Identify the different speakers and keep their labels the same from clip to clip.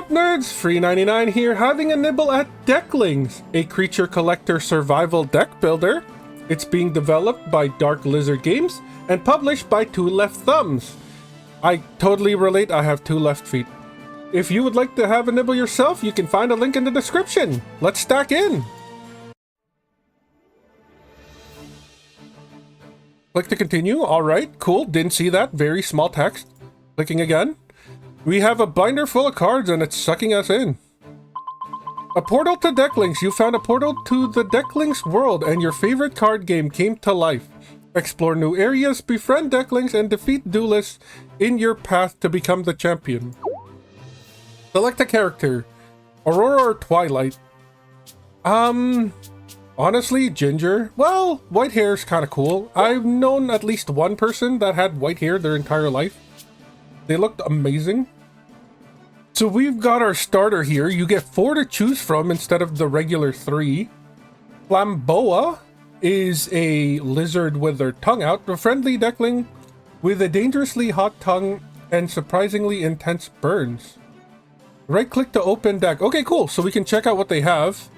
Speaker 1: Sup Nerds, free 99 here, having a nibble at Decklings, a creature collector survival deck builder. It's being developed by Dark Lizard Games and published by Two Left Thumbs. I totally relate, I have 2 left feet. If you would like to have a nibble yourself, you can find a link in the description. Let's stack in. Click to continue. Alright, cool, didn't see that. Very small text. Clicking again. We have a binder full of cards and it's sucking us in. A portal to Decklings. You found a portal to the Decklings world and your favorite card game came to life. Explore new areas, befriend Decklings, and defeat duelists in your path to become the champion. Select a character. Aurora or Twilight? Honestly, Ginger. Well, white hair is kind of cool. I've known at least one person that had white hair their entire life. They looked amazing. So we've got our starter here. You get 4 to choose from instead of the regular 3. Flamboa is a lizard with their tongue out. A friendly Deckling with a dangerously hot tongue and surprisingly intense burns. Right click to open deck. Okay, cool. So we can check out what they have.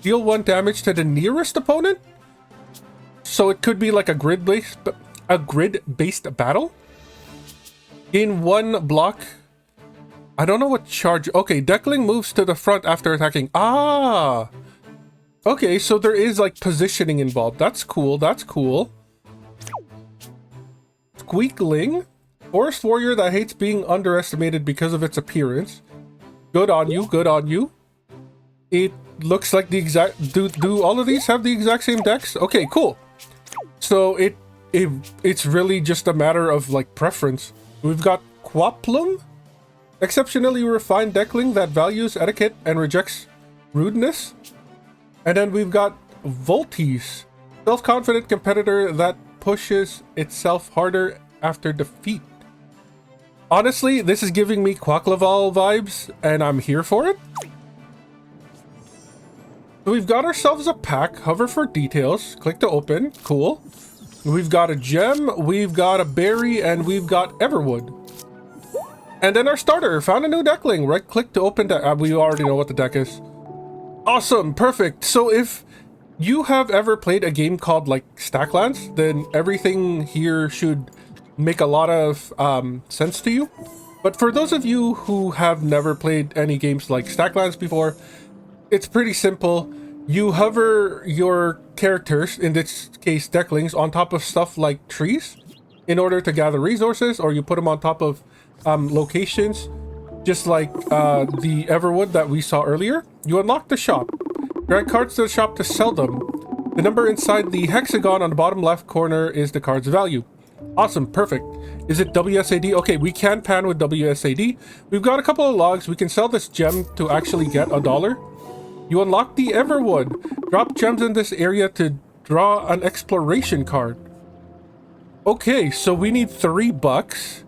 Speaker 1: Deal 1 damage to the nearest opponent. So it could be like a grid-based battle. Gain 1 block. I don't know what charge. Okay, Deckling moves to the front after attacking. Ah! Okay, so there is like positioning involved. That's cool, that's cool. Squeakling. Forest warrior that hates being underestimated because of its appearance. Good on you, good on you. It looks like the exact... Do all of these have the exact same decks? Okay, cool. So it's really just a matter of like preference. We've got Quaplum, exceptionally refined Deckling that values etiquette and rejects rudeness. And then we've got Voltis, self-confident competitor that pushes itself harder after defeat. Honestly, this is giving me Quaklaval vibes, and I'm here for it. So we've got ourselves a pack. Hover for details. Click to open. Cool. We've got a gem, we've got a berry, and we've got Everwood. And then our starter. Found a new Deckling. Right click to open deck. We already know what the deck is. Awesome. Perfect. So if you have ever played a game called like Stacklands, then everything here should make a lot of sense to you. But for those of you who have never played any games like Stacklands before, it's pretty simple. You hover your characters, in this case Decklings, on top of stuff like trees in order to gather resources, or you put them on top of locations, just like the Everwood that we saw earlier. You unlock the shop. Drag cards to the shop to sell them. The number inside the hexagon on the bottom left corner is the card's value. Awesome, perfect. Is it WSAD? Okay, we can pan with WSAD. We've got a couple of logs. We can sell this gem to actually get $1. You unlock the Everwood. Drop gems in this area to draw an exploration card. Okay, so we need $3.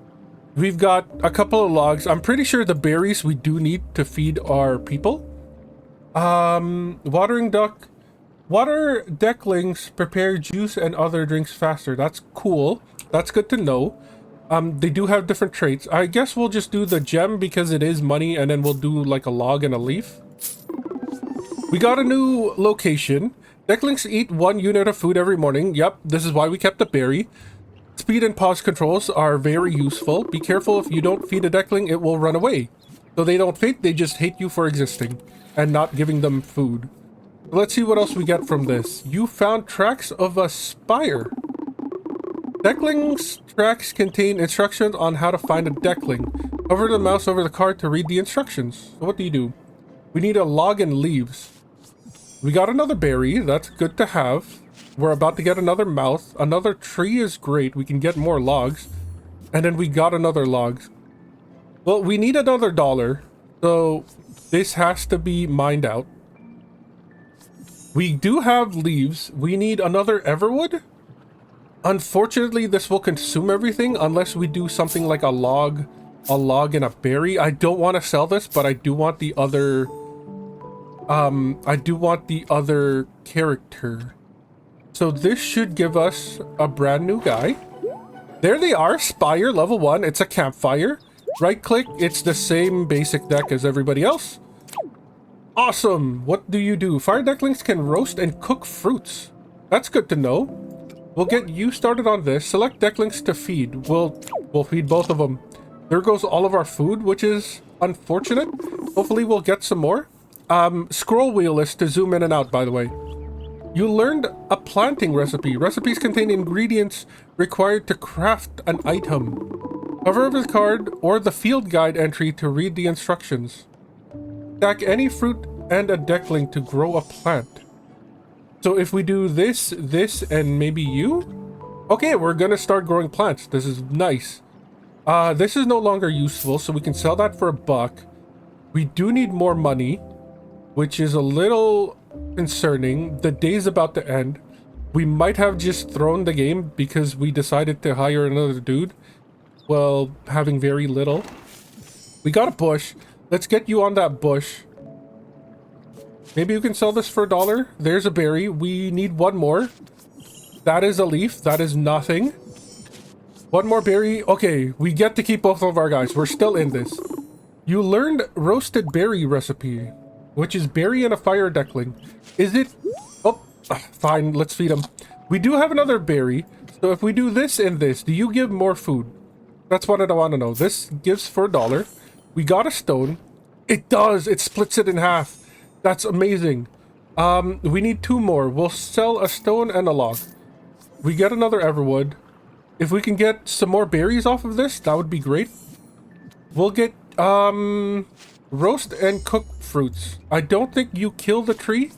Speaker 1: We've got a couple of logs. I'm pretty sure the berries we do need to feed our people. Watering duck. Water Decklings prepare juice and other drinks faster. That's cool. That's good to know. They do have different traits. I guess we'll just do the gem because it is money, and then we'll do like a log and a leaf. We got a new location. Decklings eat 1 unit of food every morning. Yep, this is why we kept the berry. Speed and pause controls are very useful. Be careful, if you don't feed a Deckling, it will run away. So they don't faint, they just hate you for existing and not giving them food. Let's see what else we get from this. You found tracks of a spire. Decklings tracks contain instructions on how to find a Deckling. Hover the mouse over the card to read the instructions. So what do? We need a log and leaves. We got another berry. That's good to have. We're about to get another mouth. Another tree is great. We can get more logs. And then we got another log. Well, we need another $1. So this has to be mined out. We do have leaves. We need another Everwood. Unfortunately, this will consume everything unless we do something like a log and a berry. I don't want to sell this, but I do want the other... I do want the other character. So this should give us a brand new guy. There they are, Spire level 1. It's a campfire. Right click, it's the same basic deck as everybody else. Awesome. What do you do? Fire Decklings can roast and cook fruits. That's good to know. We'll get you started on this. Select Decklings to feed. We'll feed both of them. There goes all of our food, which is unfortunate. Hopefully we'll get some more. Scroll wheel is to zoom in and out, by the way. You learned a planting recipe. Recipes contain ingredients required to craft an item. Hover over the card or the field guide entry to read the instructions. Stack any fruit and a deckling to grow a plant. So if we do this, and maybe you? Okay, we're gonna start growing plants. This is nice. This is no longer useful, so we can sell that for $1. We do need more money, which is a little concerning. The day's about to end. We might have just thrown the game because we decided to hire another dude. Well, having very little. We got a bush. Let's get you on that bush. Maybe you can sell this for $1. There's a berry. We need one more. That is a leaf. That is nothing. One more berry. Okay, we get to keep both of our guys. We're still in this. You learned roasted berry recipe, which is berry and a fire deckling. Is it? Oh, fine. Let's feed him. We do have another berry. So if we do this and this, do you give more food? That's what I want to know. This gives for $1. We got a stone. It does. It splits it in half. That's amazing. We need 2 more. We'll sell a stone and a log. We get another everwood. If we can get some more berries off of this, that would be great. We'll get roast and cook fruits. I don't think you kill the tree.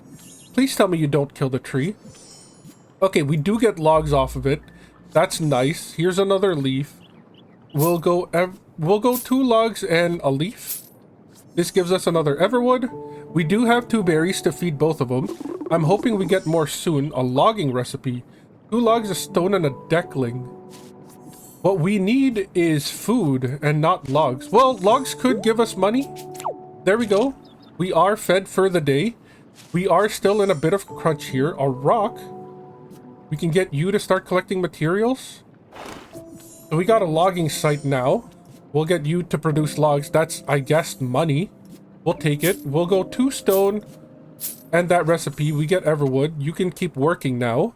Speaker 1: Please tell me you don't kill the tree. Okay, we do get logs off of it. That's nice. Here's another leaf. We'll go 2 logs and a leaf. This gives us another everwood. We do have 2 berries to feed both of them. I'm hoping we get more soon. A logging recipe. 2 logs, a stone, and a deckling. What we need is food and not logs. Well, logs could give us money. There we go. We are fed for the day. We are still in a bit of crunch here. A rock. We can get you to start collecting materials. So we got a logging site now. We'll get you to produce logs. That's, I guess, money. We'll take it. We'll go 2 stone and that recipe. We get everwood. You can keep working now.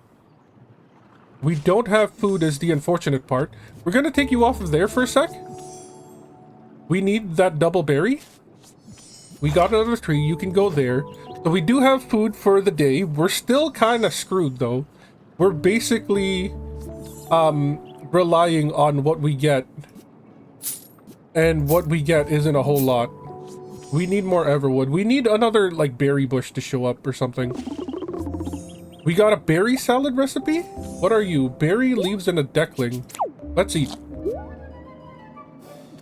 Speaker 1: We don't have food is the unfortunate part. We're going to take you off of there for a sec. We need that double berry. We got another tree. You can go there. So we do have food for the day. We're still kind of screwed, though. We're basically relying on what we get. And what we get isn't a whole lot. We need more everwood. We need another, like, berry bush to show up or something. We got a berry salad recipe? What are you? Berry, leaves, and a deckling. Let's eat.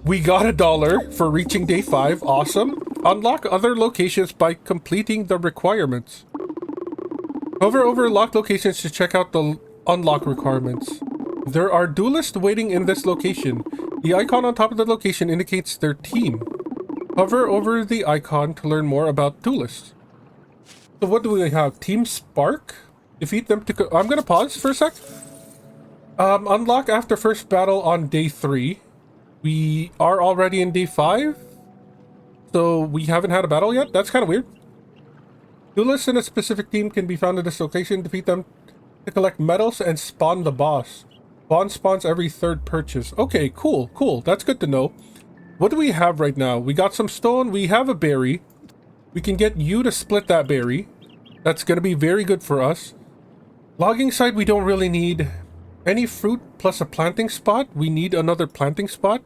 Speaker 1: We got $1 for reaching day 5. Awesome. Unlock other locations by completing the requirements. Hover over locked locations to check out the unlock requirements. There are duelists waiting in this location. The icon on top of the location indicates their team. Hover over the icon to learn more about duelists. So what do we have? Team Spark? Defeat them to... I'm gonna pause for a sec. Unlock after first battle on day 3. We are already in day 5. So we haven't had a battle yet? That's kind of weird. Duelists in a specific team can be found at this location. Defeat them to collect medals and spawn the boss. Spawn spawns every 3rd purchase. Okay, cool, cool. That's good to know. What do we have right now? We got some stone. We have a berry. We can get you to split that berry. That's going to be very good for us. Logging site, we don't really need any fruit plus a planting spot. We need another planting spot.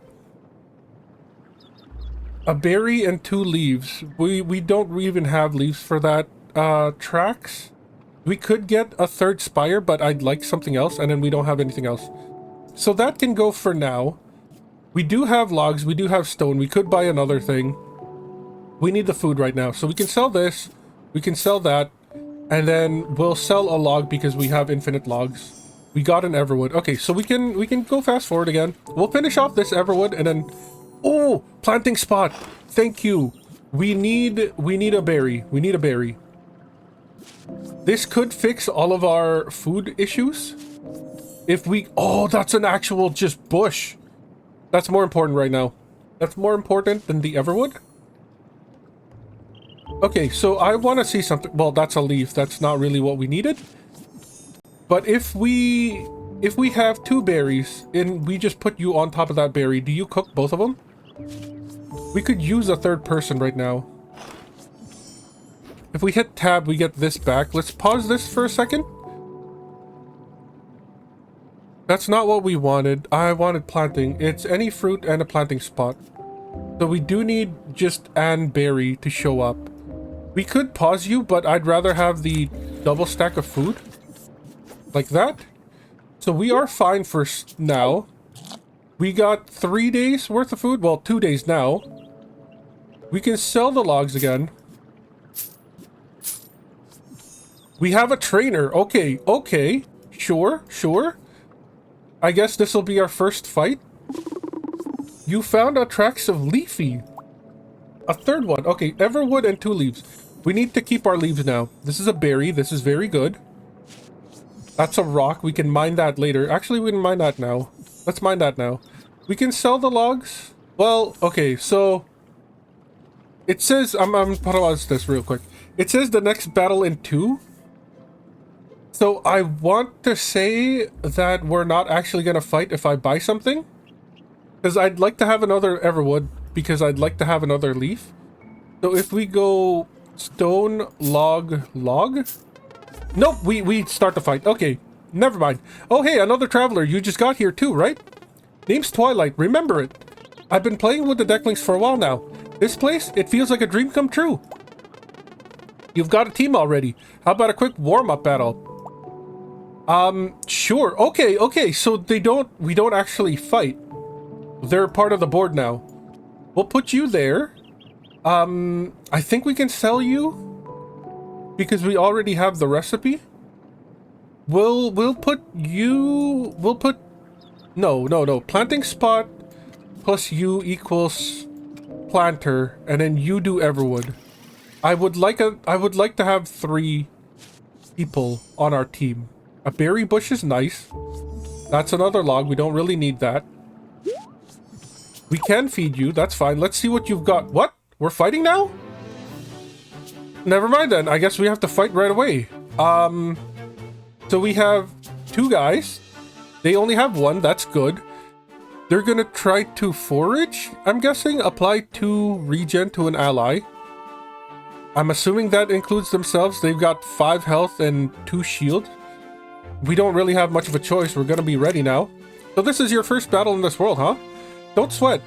Speaker 1: A berry and 2 leaves. We don't even have leaves for that. Tracks. We could get a 3rd spire, but I'd like something else, and then we don't have anything else. So that can go for now. We do have logs. We do have stone. We could buy another thing. We need the food right now. So we can sell this. We can sell that. And then we'll sell a log because we have infinite logs. We got an everwood. Okay, so we can go fast forward again. We'll finish off this everwood and then... Oh! Planting spot! Thank you! We need a berry. We need a berry. This could fix all of our food issues. If we... Oh, that's an actual just bush. That's more important right now. That's more important than the Everwood. Okay, so I want to see something. Well, that's a leaf. That's not really what we needed. But if we have 2 berries and we just put you on top of that berry, do you cook both of them? We could use a 3rd person right now. If we hit tab, we get this back. Let's pause this for a second. That's not what we wanted. I wanted planting. It's any fruit and a planting spot. So we do need just an berry to show up. We could pause you, but I'd rather have the double stack of food. Like that. So we are fine for now. We got 3 days worth of food. Well, 2 days now. We can sell the logs again. We have a trainer. Okay, okay. Sure, sure. I guess this will be our first fight. You found a tracks of Leafy. A 3rd one. Okay, Everwood and 2 leaves. We need to keep our leaves now. This is a berry. This is very good. That's a rock. We can mine that later. Actually, we can mine that now. Let's mine that now. We can sell the logs. Well, okay, so... It says... I'm pause this real quick. It says the next battle in 2. So I want to say that we're not actually going to fight if I buy something. Because I'd like to have another Everwood. Because I'd like to have another leaf. So if we go stone, log, log. Nope, we start the fight. Okay, never mind. Oh, hey, another traveler. You just got here too, right? Name's Twilight. Remember it. I've been playing with the Decklings for a while now. This place, it feels like a dream come true. You've got a team already. How about a quick warm-up battle? Sure. Okay. So we don't actually fight. They're part of the board now. We'll put you there. I think we can sell you because we already have the recipe. We'll put you, no. Planting spot plus you equals planter, and then you do Everwood. I would like to have 3 people on our team. A berry bush is nice. That's another log. We don't really need that. We can feed you. That's fine. Let's see what you've got. What? We're fighting now? Never mind then. I guess we have to fight right away. So we have 2 guys. They only have 1. That's good. They're gonna try to forage, I'm guessing. Apply 2 regen to an ally. I'm assuming that includes themselves. They've got 5 health and 2 shield. We don't really have much of a choice. We're gonna be ready now. So this is your first battle in this world, huh? Don't sweat.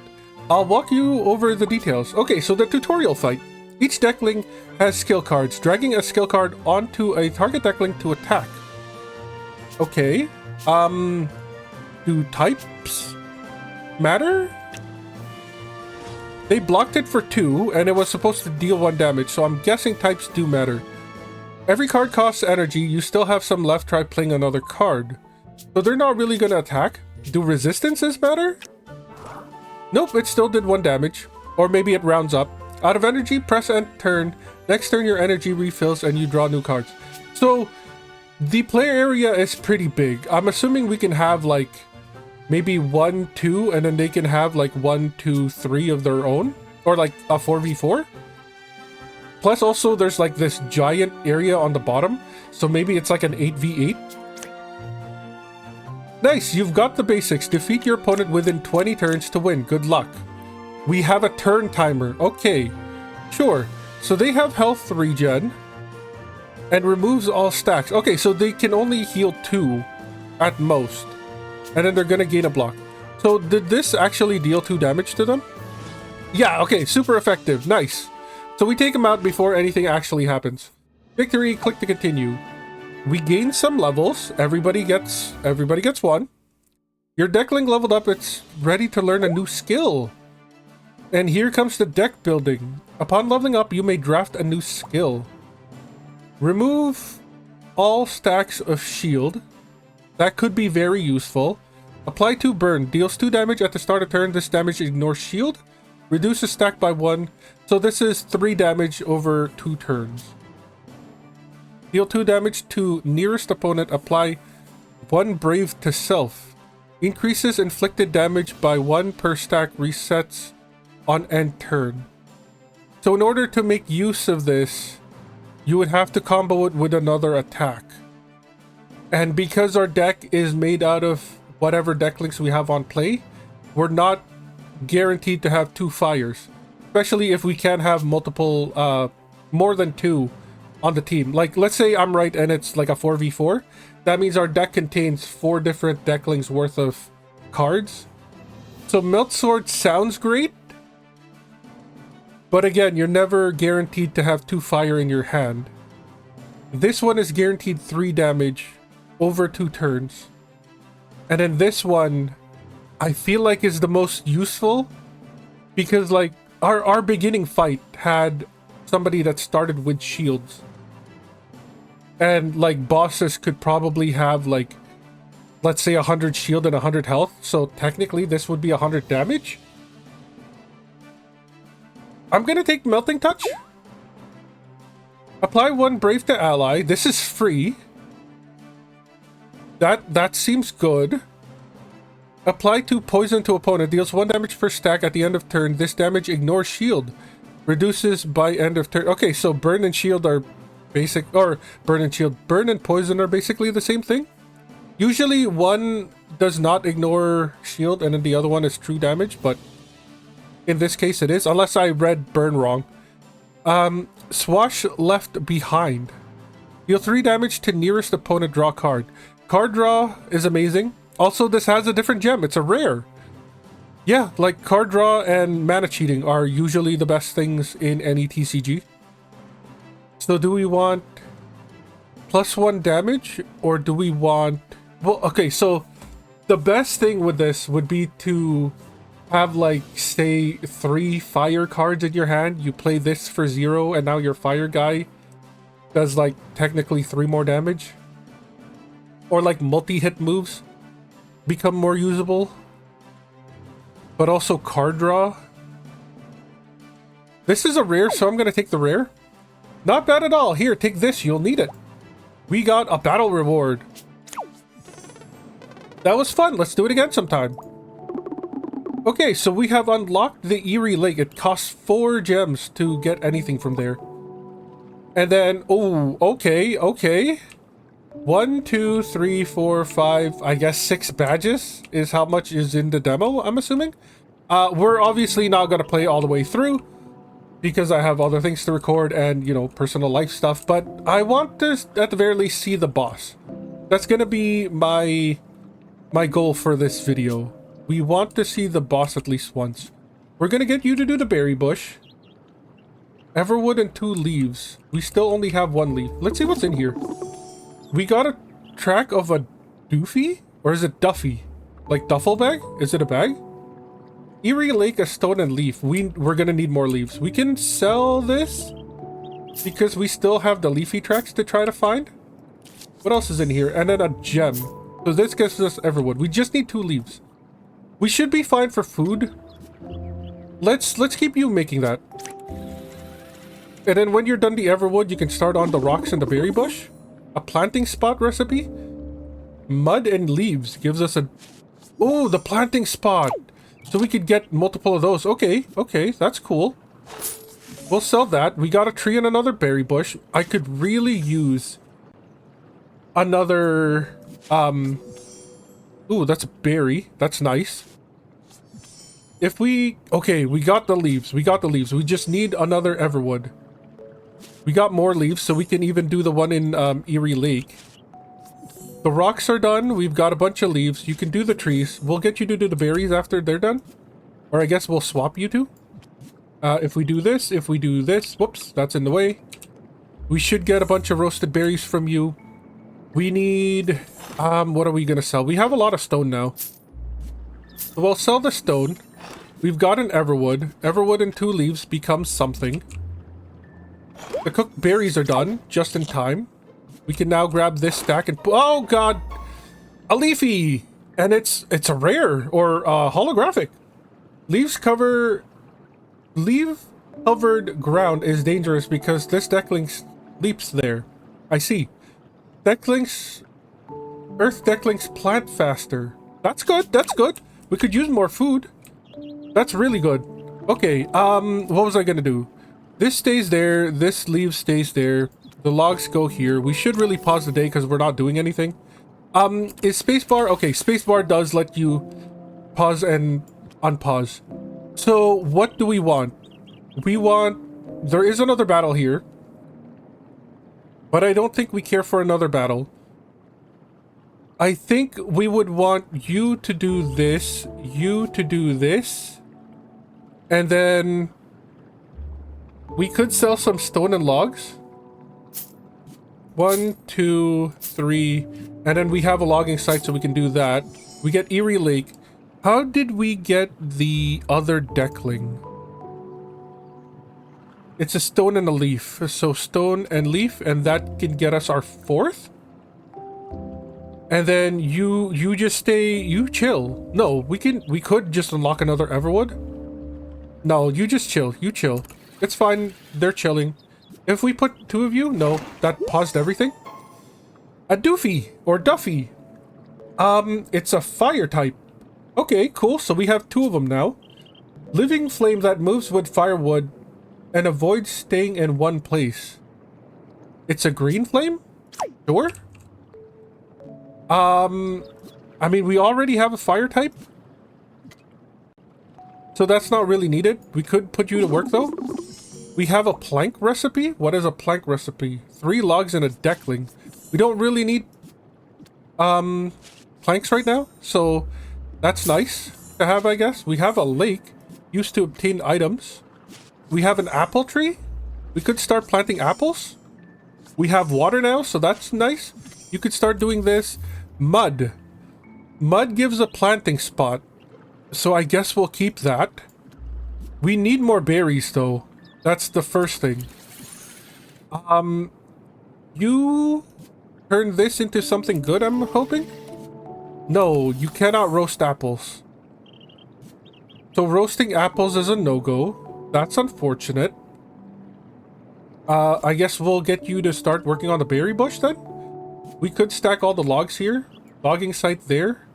Speaker 1: I'll walk you over the details. Okay, so the tutorial fight. Each Deckling has skill cards. Dragging a skill card onto a target Deckling to attack. Okay. Do types matter? They blocked it for 2, and it was supposed to deal 1 damage, so I'm guessing types do matter. Every card costs energy. You still have some left. Try playing another card. So they're not really gonna attack. Do resistances matter? Nope, it still did 1 damage. Or maybe it rounds up. Out of energy, press end turn. Next turn, your energy refills and you draw new cards. So, the player area is pretty big. I'm assuming we can have, like, maybe 1, 2, and then they can have, like, 1, 2, 3 of their own. Or, like, a 4v4. Plus, also, there's, like, this giant area on the bottom. So maybe it's like an 8v8. Nice, you've got the basics. Defeat your opponent within 20 turns to win. Good luck. We have a turn timer. Okay, sure. So they have health regen and removes all stacks. Okay, so they can only heal 2 at most. And then they're gonna gain a block. So did this actually deal 2 damage to them? Yeah, okay, super effective. Nice. So we take them out before anything actually happens. Victory, click to continue. We gain some levels. Everybody gets 1. Your Deckling leveled up. It's ready to learn a new skill. And here comes the deck building. Upon leveling up, you may draft a new skill. Remove all stacks of shield. That could be very useful. Apply 2 burn. Deals 2 damage at the start of turn. This damage ignores shield. Reduce a stack by 1. So this is 3 damage over 2 turns. Deal 2 damage to nearest opponent. Apply 1 brave to self. Increases inflicted damage by 1 per stack. Resets on end turn. So in order to make use of this, you would have to combo it with another attack. And because our deck is made out of whatever Decklings we have on play, we're not guaranteed to have 2 fires. Especially if we can't have multiple, more than 2 on the team. Like, let's say I'm right and it's like a 4v4. That means our deck contains 4 different Decklings worth of cards. So Melt Sword sounds great. But again, you're never guaranteed to have 2 fire in your hand. This one is guaranteed 3 damage over 2 turns. And then this one, I feel like is the most useful. Because like, our beginning fight had somebody that started with shields. And like bosses could probably have like, let's say 100 shield and 100 health. So technically this would be 100 damage. I'm gonna take Melting Touch. Apply 1 Brave to ally. This is free. That seems good. Apply 2 Poison to opponent. Deals 1 damage per stack at the end of turn. This damage ignores shield. Reduces by end of turn. Okay, so burn and shield are basic, or burn and shield. Burn and poison are basically the same thing. Usually one does not ignore shield and then the other one is true damage, but in this case it is, unless I read burn wrong. Swash left behind. Deal 3 damage to nearest opponent, draw card. Card draw is amazing. Also, this has a different gem. It's a rare. Yeah, like card draw and mana cheating are usually the best things in any TCG. So do we want +1 damage or do we want... Well, okay, so the best thing with this would be to have like, say, 3 fire cards in your hand. You play this for 0 and now your fire guy does like technically 3 more damage. Or like multi-hit moves become more usable. But also card draw. This is a rare, so I'm gonna take the rare. Not bad at all. Here, take this. You'll need it. We got a battle reward. That was fun. Let's do it again sometime. Okay, so we have unlocked the Eerie Lake. It costs 4 gems to get anything from there. And then, oh, okay. 1, 2, 3, 4, 5, I guess 6 badges is how much is in the demo, I'm assuming. We're obviously not going to play all the way through because I have other things to record and, you know, personal life stuff. But I want to, at the very least, see the boss. That's going to be my goal for this video. We want to see the boss at least once. We're going to get you to do the berry bush. Everwood and 2 leaves. We still only have 1 leaf. Let's see what's in here. We got a track of a doofy? Or is it Duffy? Like duffel bag? Is it a bag? Eerie Lake, a stone and leaf. We're gonna need more leaves. We can sell this because we still have the leafy tracks to try to find. What else is in here? And then a gem. So this gives us Everwood. We just need 2 leaves. We should be fine for food. Let's keep you making that. And then when you're done the Everwood, you can start on the rocks and the berry bush. A planting spot recipe. Mud and leaves gives us a... Oh, the planting spot. So we could get multiple of those. Okay, that's cool. We'll sell that. We got a tree and another berry bush. I could really use another... Ooh, that's a berry. That's nice. If we... Okay, we got the leaves. We We just need another Everwood. We got more leaves, so we can even do the one in Eerie Lake. The rocks are done. We've got a bunch of leaves. You can do the trees. We'll get you to do the berries after they're done. Or I guess we'll swap you two. If we do this, whoops, that's in the way. We should get a bunch of roasted berries from you. We need... what are we gonna sell? We have a lot of stone now. So we'll sell the stone. We've got an Everwood. Everwood and 2 leaves becomes something. The cooked berries are done, just in time. We can now grab this stack and... Oh god! A leafy! And it's a rare, or holographic. Leaf covered ground is dangerous because this Decklings leaps there. I see. Decklings... Earth Decklings plant faster. That's good, that's good. We could use more food. That's really good. Okay, what was I gonna do? This stays there, this leaf stays there, the logs go here. We should really pause the day because we're not doing anything. Is spacebar? Okay, spacebar does let you pause and unpause. So, what do we want? We want... There is another battle here. But I don't think we care for another battle. I think we would want you to do this, you to do this. And then... we could sell some stone and logs. 1, 2, 3... And then we have a logging site, so we can do that. We get Eerie Lake. How did we get the other Deckling? It's a stone and a leaf. So stone and leaf, and that can get us our 4th. And then you just stay, you chill. No, we could just unlock another Everwood. No, you just chill. You chill. It's fine. They're chilling. If we put 2 of you, no, that paused everything. A Doofy or Duffy. It's a fire type. Okay, cool. So we have 2 of them now. Living flame that moves with firewood and avoids staying in one place. It's a green flame? Sure. I mean, we already have a fire type. So that's not really needed. We could put you to work though. We have a plank recipe. What is a plank recipe? 3 logs and a deckling. We don't really need planks right now, so that's nice to have, I guess. We have a lake used to obtain items. We have an apple tree. We could start planting apples. We have water now, so that's nice. You could start doing this. Mud. Mud gives a planting spot, so I guess we'll keep that. We need more berries though. That's the first thing. You turn this into something good, I'm hoping? No, you cannot roast apples. So roasting apples is a no-go. That's unfortunate. I guess we'll get you to start working on the berry bush then? We could stack all the logs here. Logging site there.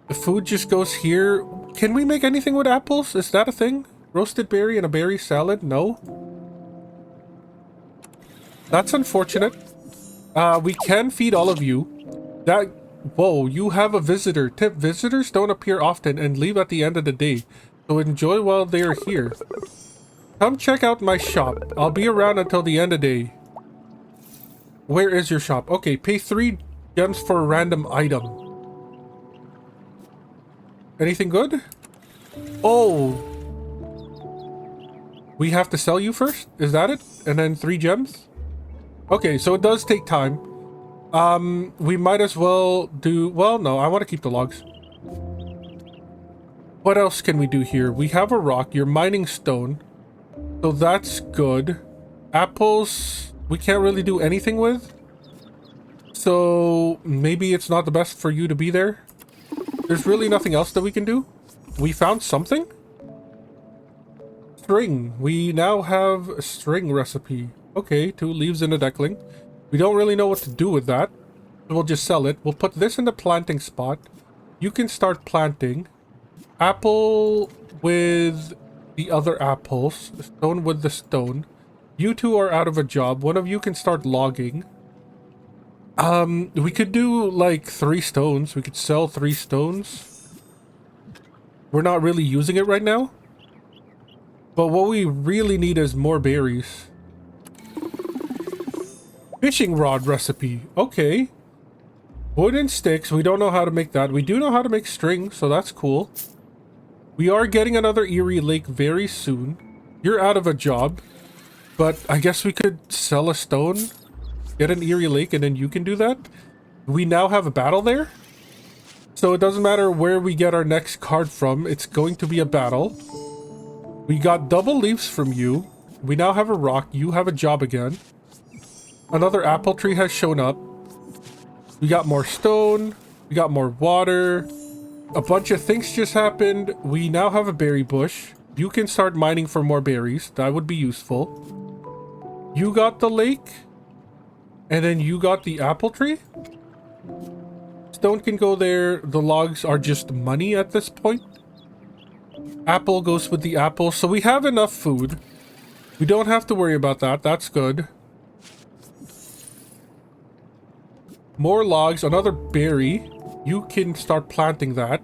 Speaker 1: The food just goes here. Can we make anything with apples? Is that a thing? Roasted berry and a berry salad? No. That's unfortunate. We can feed all of you. That... Whoa, you have a visitor. Tip, visitors don't appear often and leave at the end of the day. So enjoy while they are here. Come check out my shop. I'll be around until the end of the day. Where is your shop? Okay, pay 3 gems for a random item. Anything good? Oh. We have to sell you first? Is that it? And then 3 gems? Okay, so it does take time. We might as well do... Well, no, I want to keep the logs. What else can we do here? We have a rock. You're mining stone. So that's good. Apples, we can't really do anything with. So maybe it's not the best for you to be there. There's really nothing else that we can do. We found something? String. We now have a string recipe. Okay, 2 leaves in a deckling. We don't really know what to do with that. We'll just sell it. We'll put this in the planting spot. You can start planting. Apple with the other apples. Stone with the stone. You 2 are out of a job. One of you can start logging. We could do like 3 stones. We could sell 3 stones. We're not really using it right now. But what we really need is more berries. Fishing rod recipe. Okay. Wood and sticks. We don't know how to make that. We do know how to make string, so that's cool. We are getting another Eerie Lake very soon. You're out of a job. But I guess we could sell a stone, get an Eerie Lake, and then you can do that. We now have a battle there. So it doesn't matter where we get our next card from. It's going to be a battle. We got double leaves from you. We now have a rock. You have a job again. Another apple tree has shown up. We got more stone. We got more water. A bunch of things just happened. We now have a berry bush. You can start mining for more berries. That would be useful. You got the lake. And then you got the apple tree. Stone can go there. The logs are just money at this point. Apple goes with the apple. So we have enough food. We don't have to worry about that. That's good. More logs, another berry. You can start planting that.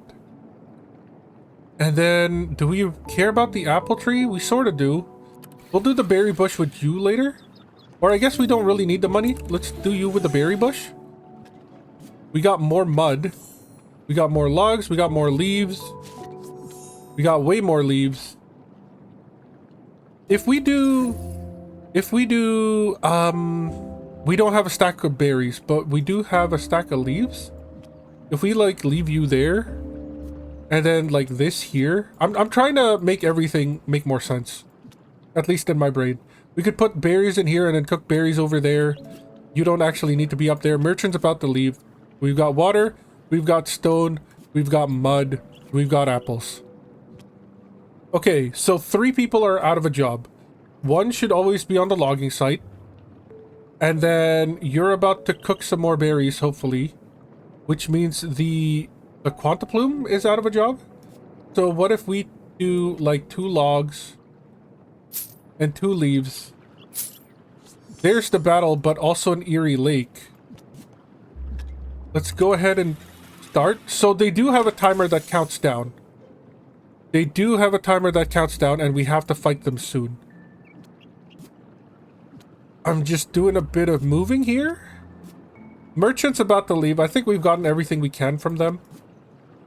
Speaker 1: And then, do we care about the apple tree? We sort of do. We'll do the berry bush with you later. Or I guess we don't really need the money. Let's do you with the berry bush. We got more mud. We got more logs. We got more leaves. We got way more leaves. If we do, we don't have a stack of berries, but we do have a stack of leaves. If we like leave you there, and then like this here, I'm trying to make everything make more sense, at least in my brain. We could put berries in here and then cook berries over there. You don't actually need to be up there. Merchant's about to leave. We've got water, we've got stone, we've got mud, we've got apples. Okay, so 3 people are out of a job. 1 should always be on the logging site. And then you're about to cook some more berries, hopefully. Which means the Quantaplume is out of a job. So what if we do like 2 logs and 2 leaves? There's the battle, but also an eerie lake. Let's go ahead and start. So they do have a timer that counts down. They do have a timer that counts down, and we have to fight them soon. I'm just doing a bit of moving here. Merchant's about to leave. I think we've gotten everything we can from them.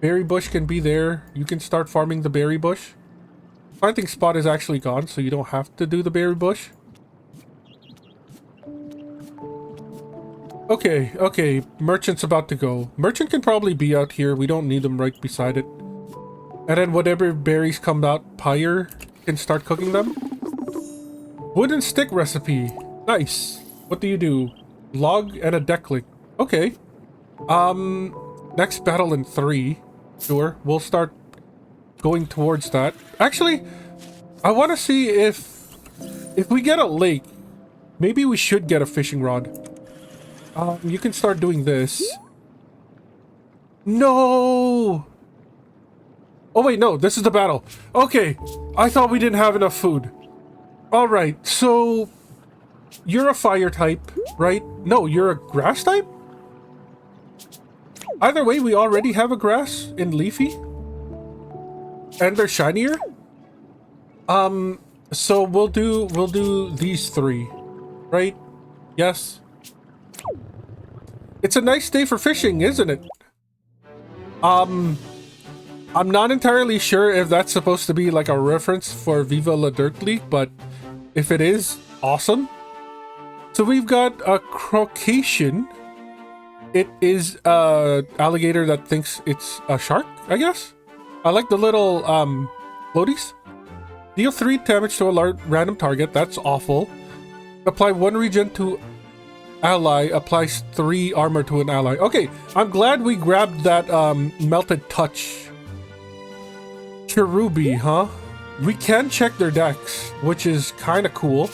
Speaker 1: Berry bush can be there. You can start farming the berry bush. Planting spot is actually gone, so you don't have to do the berry bush. Okay. Merchant's about to go. Merchant can probably be out here. We don't need them right beside it. And then whatever berries come out, Pyre can start cooking them. Wooden stick recipe. Nice. What do you do? Log and a deckling. Okay. Next battle in 3. Sure. We'll start going towards that. Actually, I want to see if we get a lake, maybe we should get a fishing rod. You can start doing this. No! Oh wait, no, this is the battle. Okay, I thought we didn't have enough food. Alright, so you're a fire type, right? No, you're a grass type? Either way, we already have a grass in Leafy. And they're shinier. So we'll do these 3, right? Yes. It's a nice day for fishing, isn't it? I'm not entirely sure if that's supposed to be like a reference for Viva La Dirt League, but if it is, awesome. So we've got a Crocation. It is a alligator that thinks it's a shark, I guess. I like the little floaties. Deal 3 damage to a random target. That's awful. Apply 1 regen to ally. Applies 3 armor to an ally. Okay, I'm glad we grabbed that melted touch. Cherubi, huh? We can check their decks, which is kind of cool.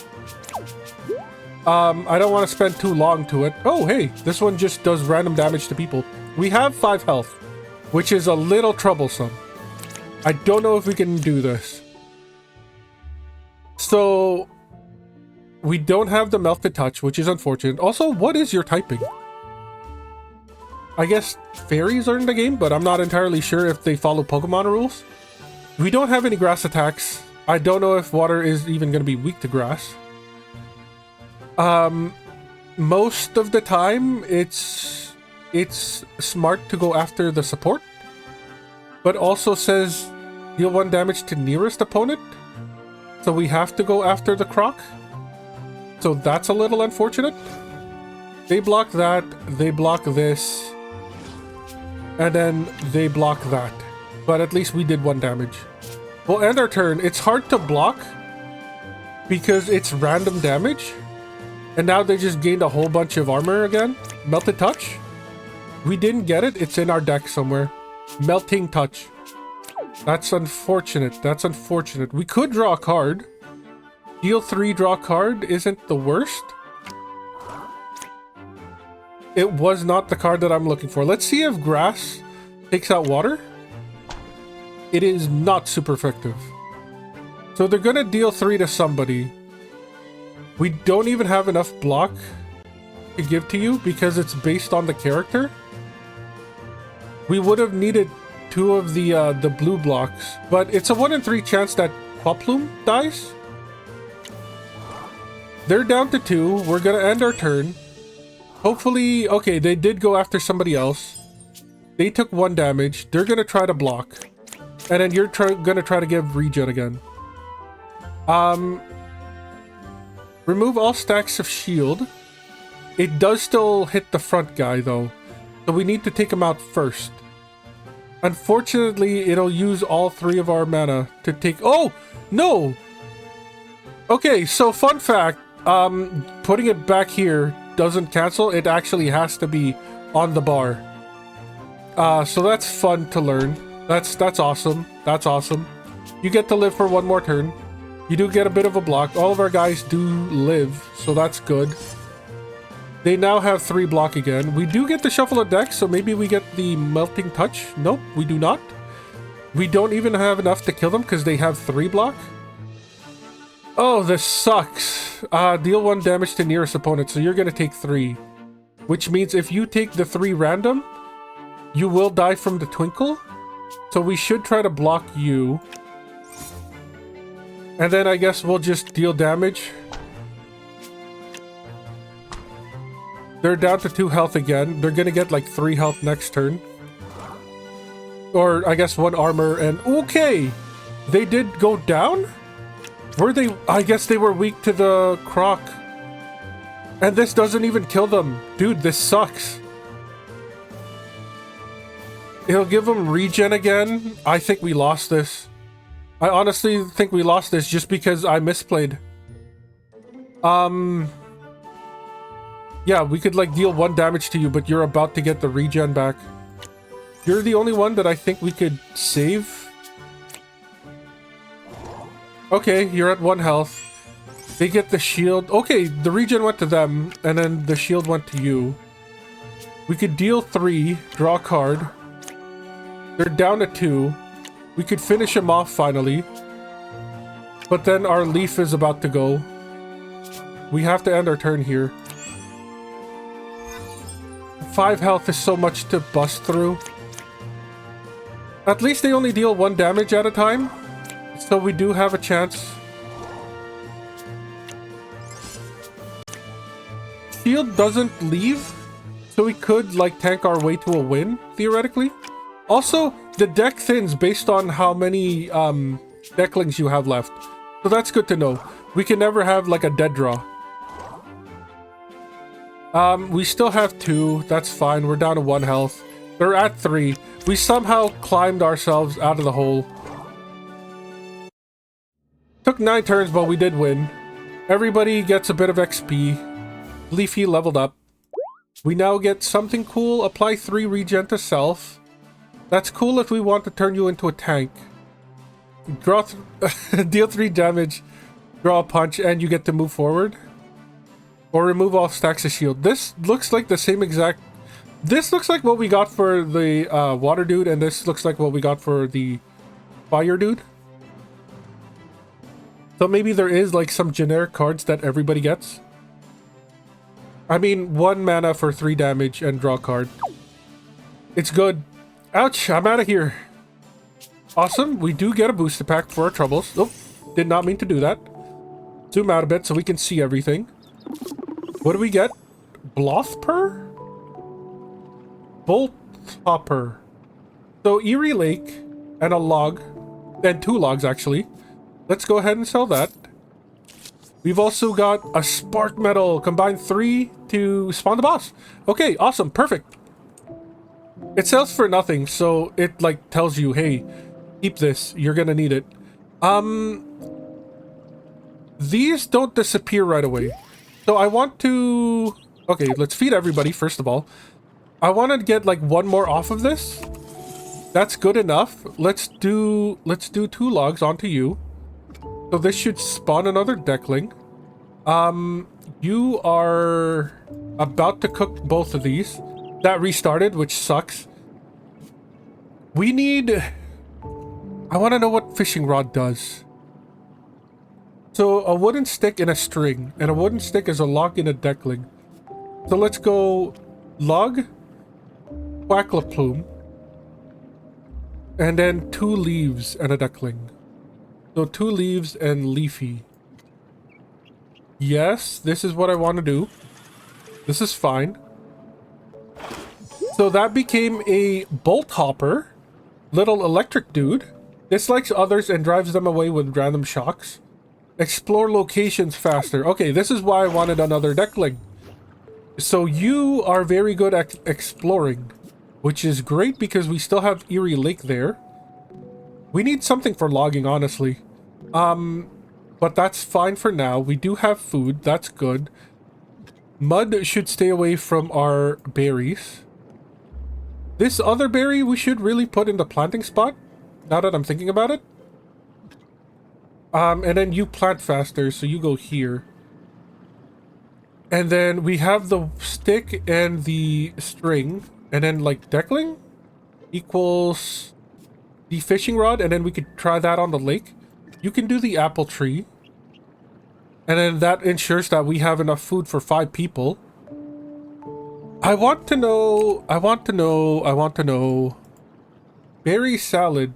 Speaker 1: I don't want to spend too long to it. Oh, hey, this one just does random damage to people. We have 5 health, which is a little troublesome. I don't know if we can do this. So, we don't have the melted touch, which is unfortunate. Also, what is your typing? I guess fairies are in the game, but I'm not entirely sure if they follow Pokemon rules. We don't have any grass attacks. I don't know if water is even going to be weak to grass. Most of the time, it's smart to go after the support, but also says deal 1 damage to nearest opponent. So we have to go after the croc. So that's a little unfortunate. They block that, they block this, and then they block that. But at least we did 1 damage. We'll end our turn. It's hard to block because it's random damage. And now they just gained a whole bunch of armor again. Melted touch? We didn't get it. It's in our deck somewhere. Melting touch. That's unfortunate. That's unfortunate. We could draw a card. Deal 3, draw a card isn't the worst. It was not the card that I'm looking for. Let's see if grass takes out water. it is not super effective. So they're gonna deal 3 to somebody. We don't even have enough block to give to you because it's based on the character. We would have needed 2 of the blue blocks, but it's a 1 in 3 chance that Quaplume dies. They're down to 2. We're gonna end our turn. Hopefully, okay, they did go after somebody else. They took 1 damage. They're gonna try to block. And then you're gonna try to give regen again. Remove all stacks of shield. It does still hit the front guy though. So we need to take him out first. Unfortunately, it'll use all 3 of our mana to take... Oh! No! Okay, so fun fact. Putting it back here doesn't cancel. It actually has to be on the bar. So that's fun to learn. That's awesome. That's awesome. You get to live for 1 more turn. You do get a bit of a block. All of our guys do live, so that's good. They now have 3 block again. We do get to shuffle a deck, so maybe we get the melting touch. Nope, we do not. We don't even have enough to kill them because they have 3 block. Oh, this sucks. Deal 1 damage to nearest opponent, so you're going to take 3. Which means if you take the 3 random, you will die from the twinkle. So we should try to block you. And then I guess we'll just deal damage. They're down to 2 health again. They're going to get like 3 health next turn. Or I guess 1 armor and... Okay! They did go down? Were they... I guess they were weak to the croc. And this doesn't even kill them. Dude, this sucks. It'll give them regen again. I think we lost this. I honestly think we lost this just because I misplayed. Yeah, we could like deal 1 damage to you, but you're about to get the regen back. You're the only one that I think we could save. Okay, you're at 1 health. They get the shield. Okay, the regen went to them, and then the shield went to you. We could deal 3, draw a card. They're down to 2. We could finish him off finally. But then our leaf is about to go. We have to end our turn here. 5 health is so much to bust through. At least they only deal 1 damage at a time. So we do have a chance. Shield doesn't leave. So we could like tank our way to a win, theoretically. Also, the deck thins based on how many Decklings you have left. So that's good to know. We can never have like a dead draw. We still have 2. That's fine. We're down to 1 health. They're at 3. We somehow climbed ourselves out of the hole. Took 9 turns, but we did win. Everybody gets a bit of XP. Leafy leveled up. We now get something cool. Apply 3 regen to self. That's cool if we want to turn you into a tank. Draw deal 3 damage, draw a punch, and you get to move forward. Or remove all stacks of shield. This looks like the same exact... This looks like what we got for the water dude, and this looks like what we got for the fire dude. So maybe there is like some generic cards that everybody gets. I mean, 1 mana for 3 damage and draw a card. It's good. Ouch, I'm out of here. Awesome, we do get a booster pack for our troubles. Oh, did not mean to do that. Zoom out a bit so we can see everything. What do we get? Blothpur? Bolt Hopper. So Eerie Lake and a log. And 2 logs actually. Let's go ahead and sell that. We've also got a Spark Metal. Combine 3 to spawn the boss. Okay, awesome, perfect. It sells for nothing, so it like tells you, hey, keep this, you're gonna need it. These don't disappear right away. So I want to... Okay, let's feed everybody, first of all. I want to get like 1 more off of this. That's good enough. Let's do 2 logs onto you. So this should spawn another Deckling. You are about to cook both of these. That restarted, which sucks. We need... I want to know what fishing rod does. So a wooden stick and a string, and a wooden stick is a log in a deckling. So let's go log, quackla plume, and then 2 leaves and a deckling. So 2 leaves and leafy. Yes, this is what I want to do. This is fine. So that became a bolt hopper, little electric dude. Dislikes others and drives them away with random shocks. Explore locations faster. Okay, this is why I wanted another deckling. So you are very good at exploring, which is great because we still have Eerie Lake there. We need something for logging, honestly. But that's fine for now. We do have food. That's good. Mud should stay away from our berries. This other berry we should really put in the planting spot, now that I'm thinking about it. And then you plant faster, so you go here. And then we have the stick and the string. And then, like, deckling equals the fishing rod. And then we could try that on the lake. You can do the apple tree. And then that ensures that we have enough food for 5 people. I want to know. Berry salad.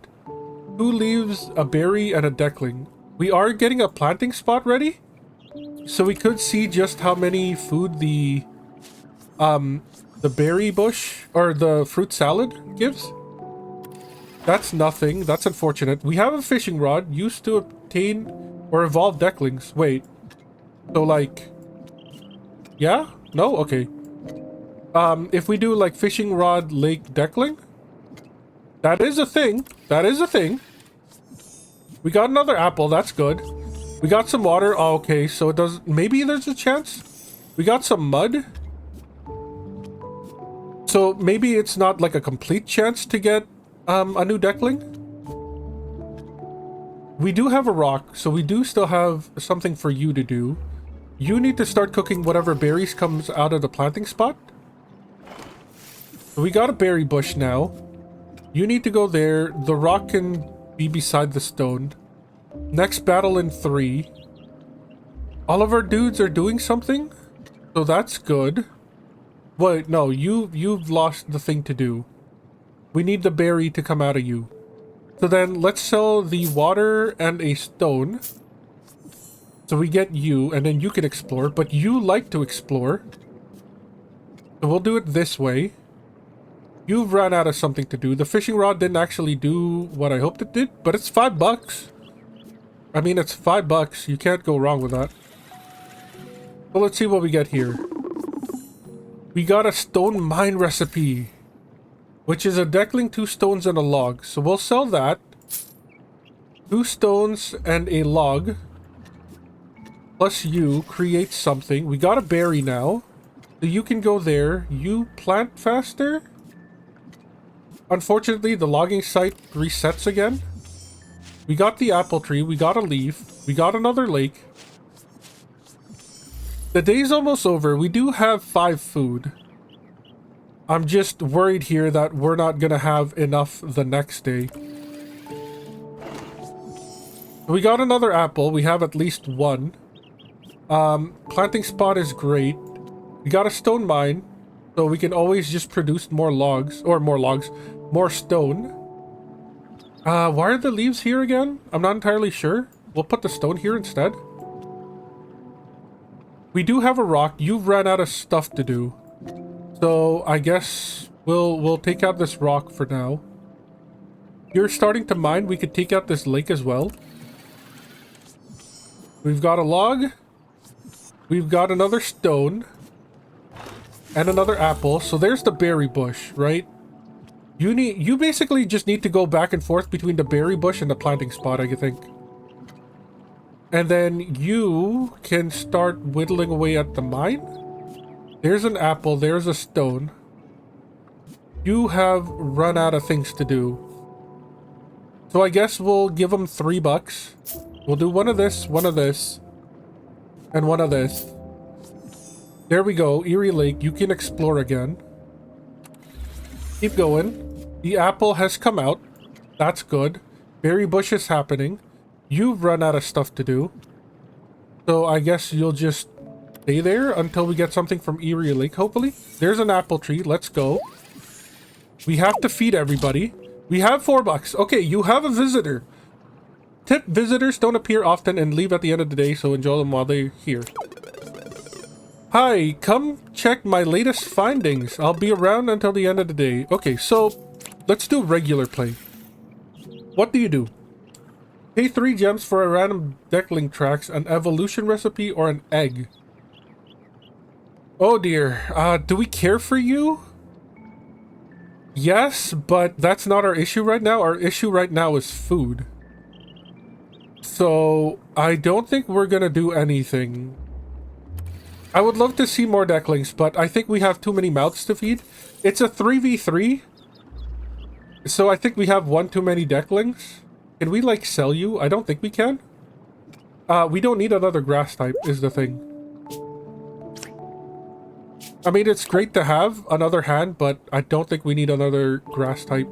Speaker 1: 2 leaves, a berry, and a deckling. We are getting a planting spot ready. So we could see just how many food the berry bush or the fruit salad gives. That's nothing. That's unfortunate. We have a fishing rod used to obtain or evolve decklings. Wait. So like, yeah? No? Okay. If we do like fishing rod lake deckling, that is a thing. That is a thing. We got another apple. That's good. We got some water. Oh, okay, so it does. Maybe there's a chance. We got some mud. So maybe it's not like a complete chance to get a new deckling. We do have a rock, so we do still have something for you to do. You need to start cooking whatever berries comes out of the planting spot. So we got a berry bush now. You need to go there. The rock can be beside the stone. Next battle in 3. All of our dudes are doing something, so that's good. Wait, no, you've lost the thing to do. We need the berry to come out of you. So then let's sell the water and a stone. So we get you, and then you can explore, but you like to explore. So we'll do it this way. You've run out of something to do. The fishing rod didn't actually do what I hoped it did, but it's $5. I mean, it's $5. You can't go wrong with that. Well, let's see what we get here. We got a stone mine recipe, which is a deckling, 2 stones, and a log. So we'll sell that. 2 stones and a log. Plus you create something. We got a berry now. So you can go there. You plant faster. Unfortunately, the logging site resets again. We got the apple tree. We got a leaf. We got another lake. The day's almost over. We do have 5 food. I'm just worried here that we're not gonna have enough the next day. We got another apple. We have at least 1. Planting spot is great. We got a stone mine, so we can always just produce more logs, more stone. Why are the leaves here again? I'm not entirely sure. We'll put the stone here instead. We do have a rock. You've ran out of stuff to do. So I guess we'll take out this rock for now. You're starting to mine. We could take out this lake as well. We've got a log. We've got another stone. And another apple. So there's the berry bush, right? You basically just need to go back and forth between the berry bush and the planting spot, I think. And then you can start whittling away at the mine. There's an apple. There's a stone. You have run out of things to do. So I guess we'll give them $3. We'll do one of this, and one of this. There we go. Eerie Lake. You can explore again. Keep going. The apple has come out. That's good. Berry bush is happening. You've run out of stuff to do. So I guess you'll just stay there until we get something from Erie Lake, hopefully. There's an apple tree. Let's go. We have to feed everybody. We have $4. Okay, you have a visitor. Tip: visitors don't appear often and leave at the end of the day, so enjoy them while they're here. Hi, come check my latest findings. I'll be around until the end of the day. Okay, so let's do regular play. What do you do? Pay 3 gems for a random Deckling tracks, an evolution recipe, or an egg. Oh dear. Do we care for you? Yes, but that's not our issue right now. Our issue right now is food. So I don't think we're gonna do anything. I would love to see more Decklings, but I think we have too many mouths to feed. It's a 3v3. So I think we have one too many Decklings. Can we, like, sell you? I don't think we can. We don't need another grass type, is the thing. I mean, it's great to have another hand, but I don't think we need another grass type.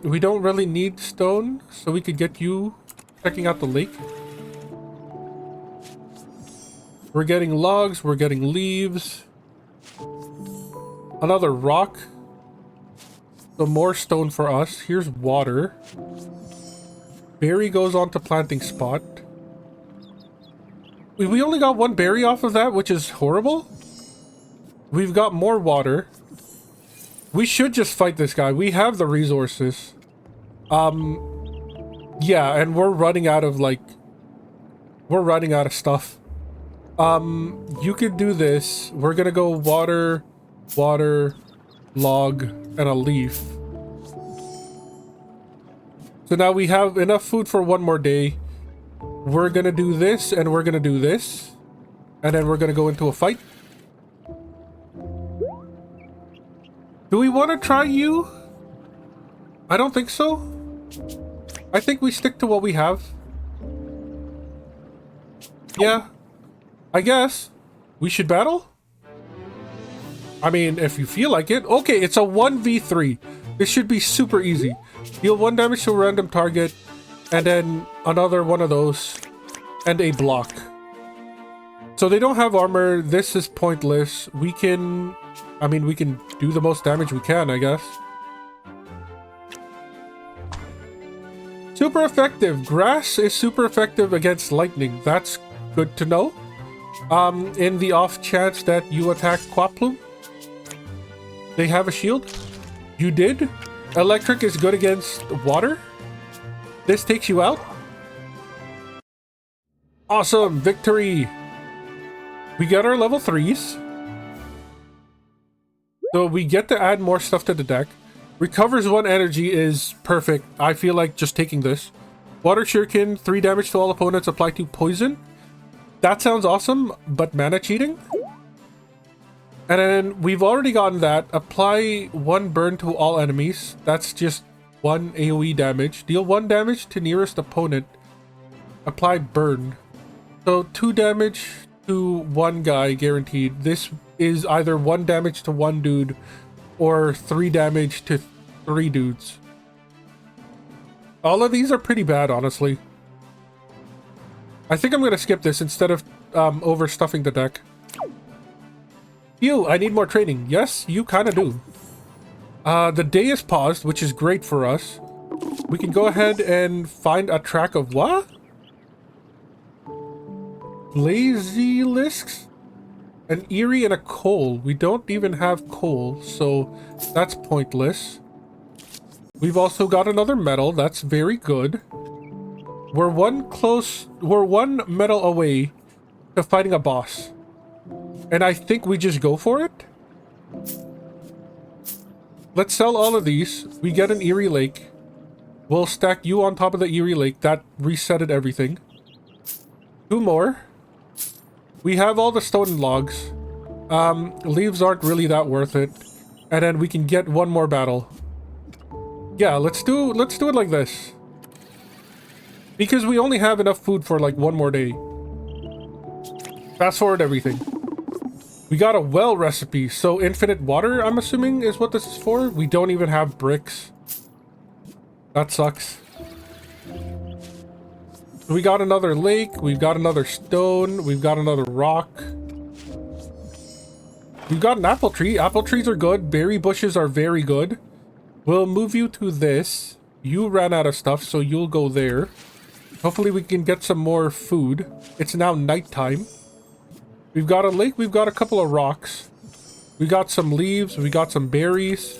Speaker 1: We don't really need stone, so we could get you checking out the lake. We're getting logs, we're getting leaves. Another rock. So more stone for us. Here's water. Berry goes on to planting spot. We only got 1 berry off of that, which is horrible. We've got more water. We should just fight this guy. We have the resources. Yeah, and we're running out of, like... We're running out of stuff. You could do this. We're gonna go water, water, log, and a leaf. So now we have enough food for 1 more day. We're gonna do this, and we're gonna do this. And then we're gonna go into a fight. Do we want to try you? I don't think so. I think we stick to what we have. Yeah. I guess. We should battle? I mean, if you feel like it. Okay, it's a 1v3. This should be super easy. Deal 1 damage to a random target. And then another one of those. And a block. So they don't have armor. This is pointless. We can... I mean, we can do the most damage we can, I guess. Super effective. Grass is super effective against lightning. That's good to know. In the off chance that you attack Quaplume. They have a shield. You did. Electric is good against water. This takes you out. Awesome. Victory. We got our level 3s. So we get to add more stuff to the deck. Recovers 1 energy is perfect. I feel like just taking this. Water Shuriken, 3 damage to all opponents, apply to poison. That sounds awesome, but mana cheating. And then we've already gotten that. Apply 1 burn to all enemies. That's just 1 AoE damage. Deal 1 damage to nearest opponent. Apply burn. So 2 damage to 1 guy guaranteed. This is either 1 damage to 1 dude or 3 damage to 3 dudes. All of these are pretty bad, honestly. I think I'm gonna skip this instead of overstuffing the deck. I need more training. Yes, you kind of do. The day is paused, which is great for us. We can go ahead and find a track of what? Lazy Lisks? An Erie and a coal. We don't even have coal, so that's pointless. We've also got another metal. That's very good. We're one metal away to fighting a boss. And I think we just go for it. Let's sell all of these. We get an Erie Lake. We'll stack you on top of the Erie Lake. That resetted everything. 2 more. We have all the stone logs. Leaves aren't really that worth it. And then we can get 1 more battle. Yeah, let's do it like this. Because we only have enough food for like 1 more day. Fast forward everything. We got a well recipe, so infinite water, I'm assuming, is what this is for. We don't even have bricks. That sucks. We got another lake. We've got another stone. We've got another rock. We've got an apple tree. Apple trees are good. Berry bushes are very good. We'll move you to this. You ran out of stuff, so you'll go there. Hopefully we can get some more food. It's now nighttime. We've got a lake. We've got a couple of rocks. We got some leaves. We got some berries.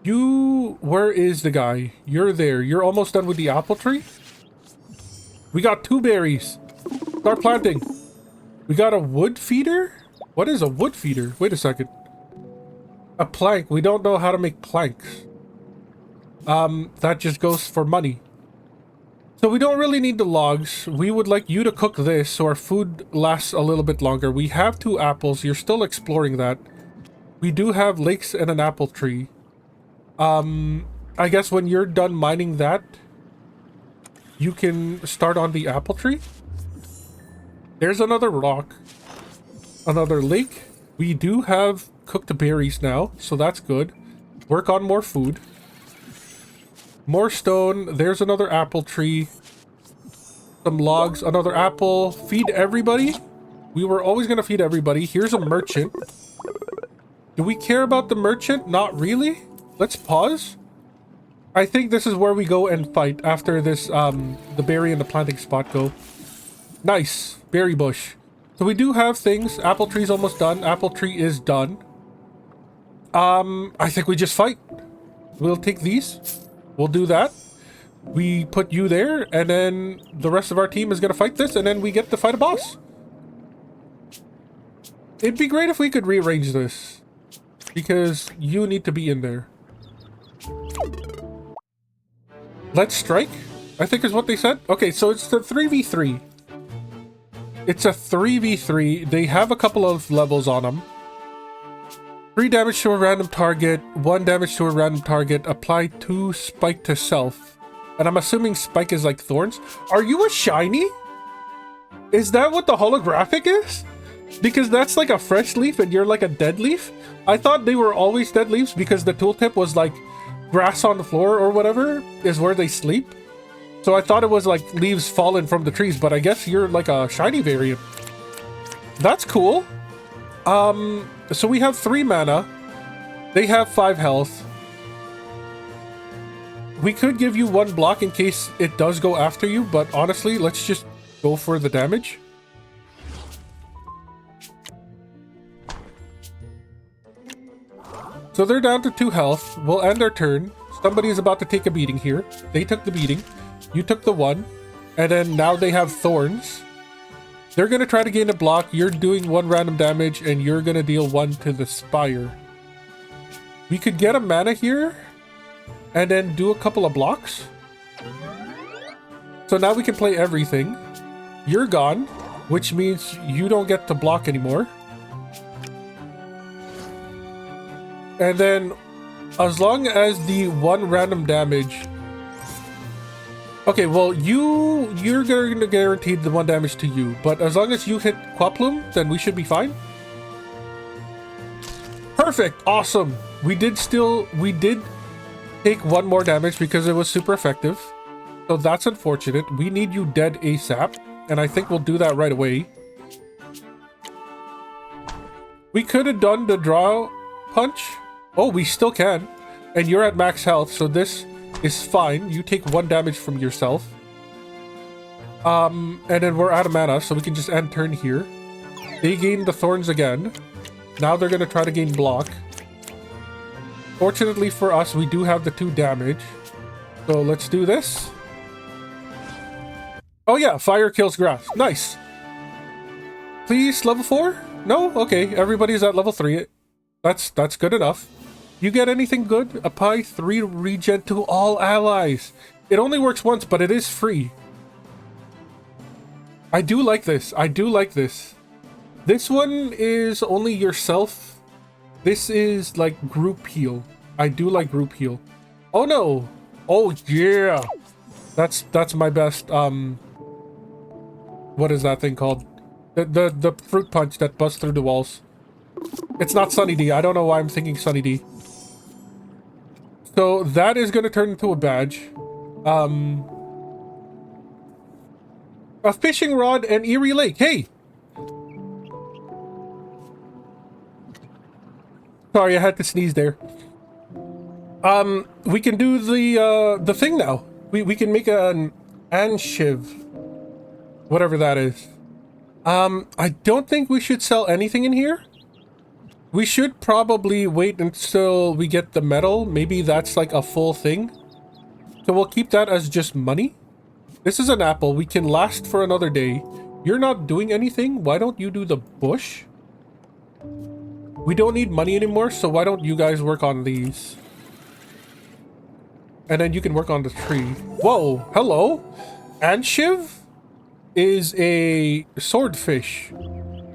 Speaker 1: Where is the guy? You're there. You're almost done with the apple tree? We got 2 berries. Start planting. We got a wood feeder? What is a wood feeder? Wait a second. A plank. We don't know how to make planks. That just goes for money. So we don't really need the logs. We would like you to cook this so our food lasts a little bit longer. We have 2 apples. You're still exploring that. We do have lakes and an apple tree. I guess when you're done mining that, you can start on the apple tree. There's another rock. Another lake. We do have cooked berries now, so that's good. Work on more food. More stone. There's another apple tree. Some logs. Another apple. Feed everybody. We were always going to feed everybody. Here's a merchant. Do we care about the merchant? Not really. Let's pause. I think this is where we go and fight after this, the berry and the planting spot go. Nice. Berry bush. So we do have things. Apple tree's almost done. Apple tree is done. I think we just fight. We'll take these. We'll do that. We put you there, and then the rest of our team is going to fight this, and then we get to fight a boss. It'd be great if we could rearrange this, because you need to be in there. Let's strike, I think is what they said. Okay, so it's the 3v3. It's a 3v3. They have a couple of levels on them. 3 damage to a random target, 1 damage to a random target, apply 2 spike to self. And I'm assuming spike is like thorns. Are you a shiny? Is that what the holographic is? Because that's like a fresh leaf and you're like a dead leaf. I thought they were always dead leaves because the tooltip was like grass on the floor or whatever is where they sleep. So I thought it was like leaves fallen from the trees, but I guess you're like a shiny variant. That's cool. So we have 3 mana. They have 5 health. We could give you 1 block in case it does go after you, but honestly, let's just go for the damage. So they're down to 2 health. We'll end our turn. Somebody is about to take a beating here. They took the beating. You took the 1. And then now they have thorns. They're going to try to gain a block. You're doing 1 random damage, and you're going to deal 1 to the spire. We could get a mana here, and then do a couple of blocks. So now we can play everything. You're gone, which means you don't get to block anymore. And then, as long as the 1 random damage... Okay, well, you're going to guarantee the 1 damage to you, but as long as you hit Quaplume, then we should be fine. Perfect! Awesome! We did take 1 more damage because it was super effective. So that's unfortunate. We need you dead ASAP, and I think we'll do that right away. We could have done the draw punch. Oh, we still can. And you're at max health, so this is fine. You take 1 damage from yourself. And then we're out of mana, so we can just end turn here. They gain the thorns again. Now they're going to try to gain block. Fortunately for us, we do have the 2 damage. So let's do this. Oh yeah, fire kills grass. Nice. Please, level 4? No? Okay, everybody's at level 3. That's good enough. You get anything good? Apply 3 regen to all allies. It only works once, but it is free. I do like this. I do like this. This one is only yourself. This is like group heal. I do like group heal. Oh no. Oh yeah. That's my best. What is that thing called? The fruit punch that busts through the walls. It's not Sunny D. I don't know why I'm thinking Sunny D. So that is going to turn into a badge. A fishing rod and Erie Lake. Hey! Sorry, I had to sneeze there. We can do the thing now. We can make an anshiv. Whatever that is. I don't think we should sell anything in here. We should probably wait until we get the metal. Maybe that's like a full thing. So we'll keep that as just money. This is an apple. We can last for another day. You're not doing anything. Why don't you do the bush? We don't need money anymore, so why don't you guys work on these? And then you can work on the tree. Whoa, hello. Anshiv is a swordfish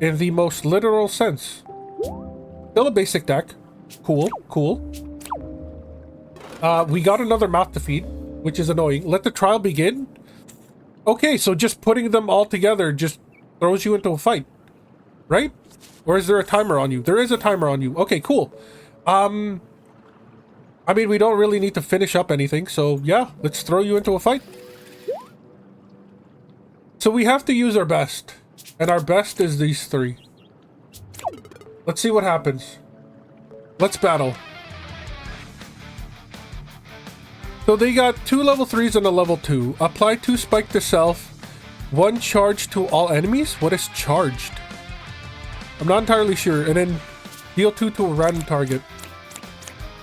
Speaker 1: in the most literal sense. Still a basic deck. Cool, cool. We got another mouth to feed, which is annoying. Let the trial begin. Okay, so just putting them all together just throws you into a fight, right? Or is there a timer on you? There is a timer on you. Okay, cool. I mean, we don't really need to finish up anything, so yeah, let's throw you into a fight. So we have to use our best, and our best is these three. Let's see what happens. Let's battle. So they got 2 level 3s and a level 2. Apply 2 spike to self, 1 charge to all enemies. What is charged? I'm not entirely sure. And then deal 2 to a random target.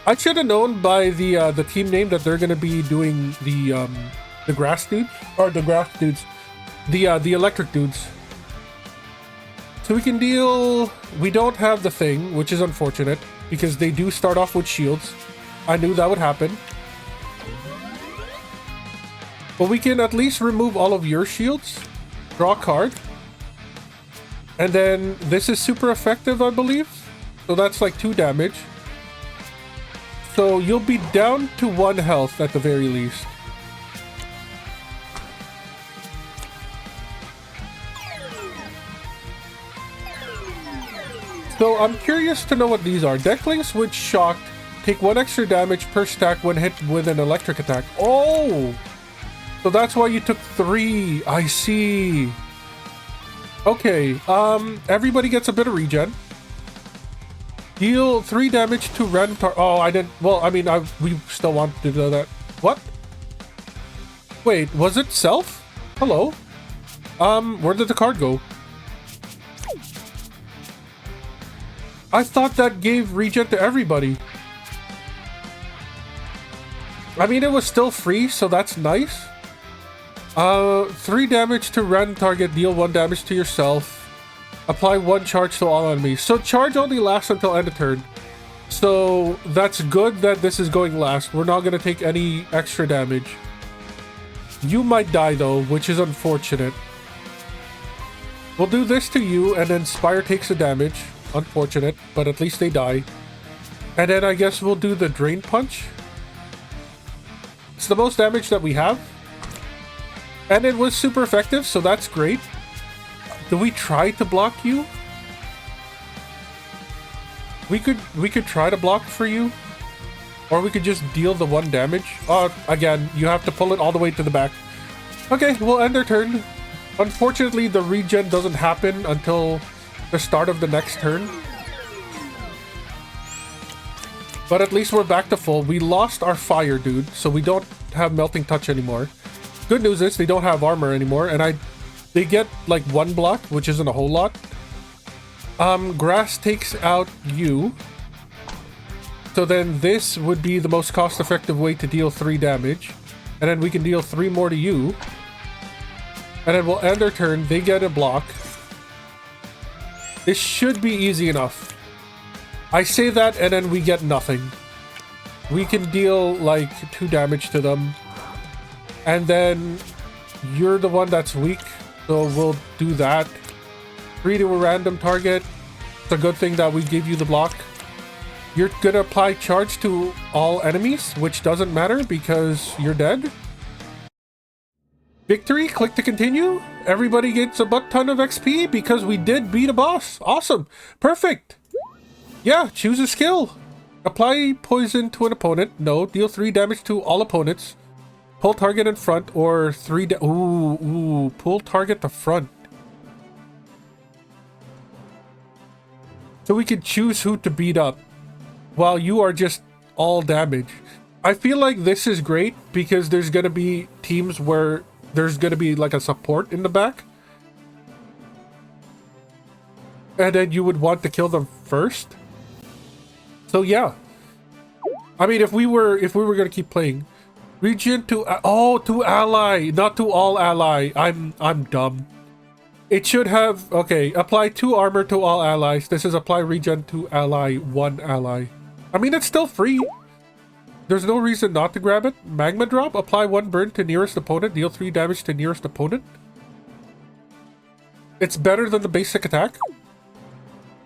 Speaker 1: I should have known by the team name that they're gonna be doing the grass dudes, or the grass dudes, the electric dudes. So we can deal. We don't have the thing, which is unfortunate because they do start off with shields. I knew that would happen. But we can at least remove all of your shields. Draw a card. And then this is super effective, I believe. So that's like 2 damage. So you'll be down to 1 health at the very least. So I'm curious to know what these are. Decklings with shocked take 1 extra damage per stack when hit with an electric attack. Oh! So that's why you took 3. I see. Okay, everybody gets a bit of regen. Deal 3 damage to random target. Oh, I didn't. Well, I mean, we still want to do that. What? Wait, was it self? Hello? Where did the card go? I thought that gave regen to everybody. I mean, it was still free, so that's nice. 3 damage to random target, deal 1 damage to yourself. Apply 1 charge to all enemies. So charge only lasts until end of turn. So that's good that this is going last. We're not going to take any extra damage. You might die though, which is unfortunate. We'll do this to you, and then Spire takes the damage. Unfortunate, but at least they die. And then I guess we'll do the Drain Punch. It's the most damage that we have. And it was super effective, so that's great. Do we try to block you? We could try to block for you. Or we could just deal the 1 damage. Again, you have to pull it all the way to the back. Okay, we'll end our turn. Unfortunately, the regen doesn't happen until the start of the next turn. But at least we're back to full. We lost our fire dude, so we don't have melting touch anymore. Good news is they don't have armor anymore, and they get like 1 block, which isn't a whole lot. Grass takes out you. So then this would be the most cost-effective way to deal 3 damage. And then we can deal 3 more to you. And then we'll end our turn. They get a block. This should be easy enough. I say that and then we get nothing. We can deal like 2 damage to them. And then you're the one that's weak. So we'll do that. 3 to a random target. It's a good thing that we give you the block. You're gonna apply charge to all enemies, which doesn't matter because you're dead. Victory, click to continue. Everybody gets a butt ton of XP because we did beat a boss. Awesome. Perfect. Yeah, choose a skill. Apply poison to an opponent. No, deal 3 damage to all opponents. Pull target in front or ooh, pull target the front. So we can choose who to beat up while you are just all damage. I feel like this is great because there's gonna be teams where there's gonna be like a support in the back. And then you would want to kill them first. So yeah. I mean, if we were gonna keep playing, region to to ally, not to all ally. I'm dumb. It should have apply 2 armor to all allies. This is apply regen to ally 1 ally. I mean, it's still free. There's no reason not to grab it. Magma drop, apply 1 burn to nearest opponent, deal 3 damage to nearest opponent. It's better than the basic attack.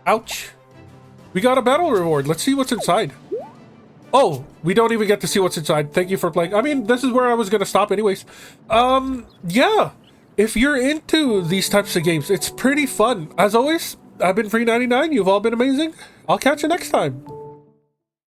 Speaker 1: Ouch. We got a battle reward. Let's see what's inside. Oh, we don't even get to see what's inside. Thank you for playing. I mean, this is where I was gonna stop anyways. Yeah. If you're into these types of games, it's pretty fun. As always, I've been Free99. You've all been amazing. I'll catch you next time.